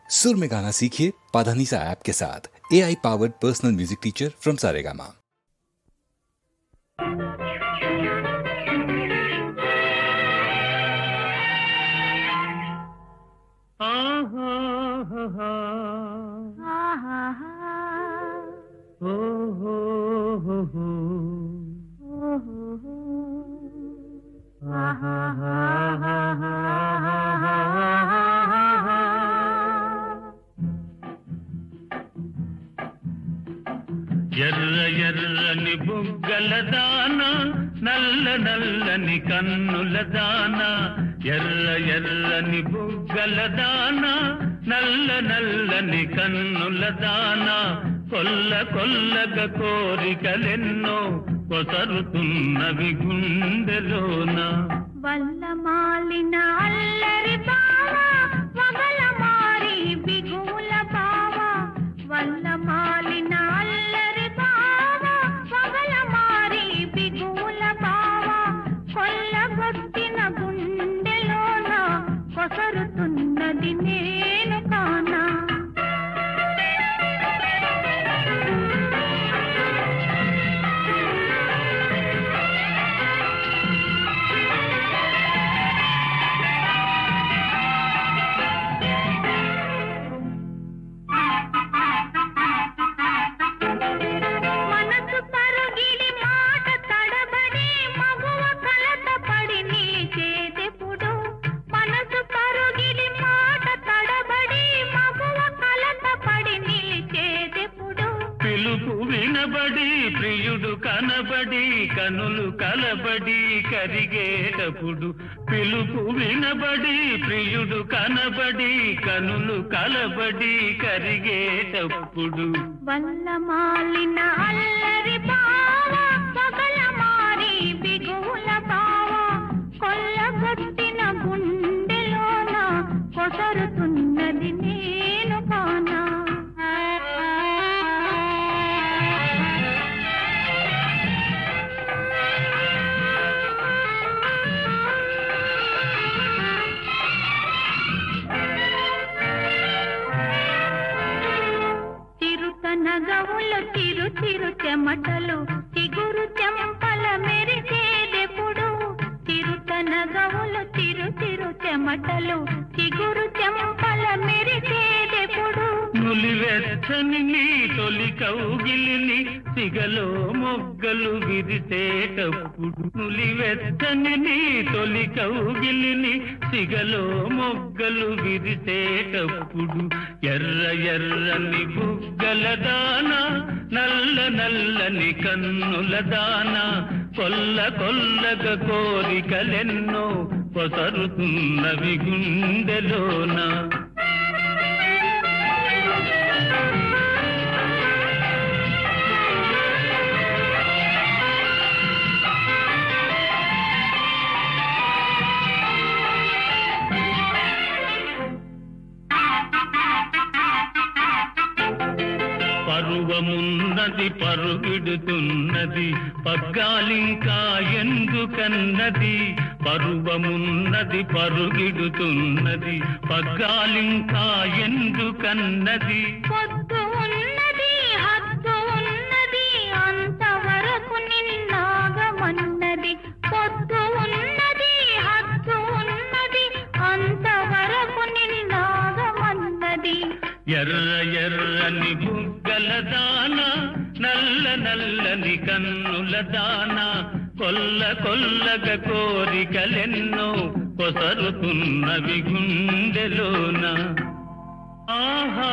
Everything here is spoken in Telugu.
सुर में गाना सीखिए पाधानीसा ऐप के साथ। AI powered personal music teacher from Saregama. ఎర్ర ఎర్రని బుగ్గల దాన నల్ల నల్లని కన్నుల దాన ఎర్ర ఎర్రని బుగ్గల దాన నల్ల నల్లని కన్నుల దాన కొల్ల కొల్లగ కోరికలెన్నో కొసరుతున్నవి గుండెలోన వల్ల మాలిన అల్లరి బావా వగల మారి బిగుల బావా వల్ల మాలిన అల్లరి బావా వగల మారి బిగుల బావా కొల్లగొట్టిన గుండెలోన కొసరుతున్నది నేను కానా పిలుపు వినబడి ప్రియుడు కనబడి కనులు కలబడి కరిగేటప్పుడు పిలుపు వినబడి ప్రియుడు కనబడి కనులు కలబడి కరిగేటప్పుడు వల్ల మాలిన అల్లరి బావా పగల మారి బిగుల బావా కొల్లగొట్టిన గుండెలోన కొసరుతున్నది నేను కానా నగవులు తిరు తిరు చెమటలు చిగురు చెంపల మెరిసేదెప్పుడు తిరుత నగవులు తిరు తిరు చెమటలు చిగురు చెంపల మెరిసేదెప్పుడు నులివెచ్చని నీ తొలి కౌగిలిని సిగలో మొగ్గలు విరిసేటప్పుడు నులివెచ్చని నీ తొలి కౌగిలిని సిగలో మొగ్గలు విరిసేటప్పుడు ఎర్ర ఎర్రని బుగ్గల దాన నల్ల నల్లని కన్నుల దాన కొల్ల కొల్లగ కోరికలెన్నో కొసరుతున్నవి గుండెలోన పరువమున్నది పరుగిడుతున్నది పగ్గాలింకా ఎందుకన్నది పరువమున్నది పరుగిడుతున్నది పగ్గాలింకా ఎందుకన్నది పొద్దు ఉన్నది హద్దు ఉన్నది అంతవరకు నిన్నాగమన్నది పొద్దు ఉన్నది హద్దు ఉన్నది అంతవరకు నిన్నాగమన్నది ఎర్ర ఎర్రని బుగ్గల దాన నల్ల నల్లని కన్నుల దాన కొల్ల కొల్లగ కోరికలెన్నో కొసరుతున్నవి గుండెలోన ఆహా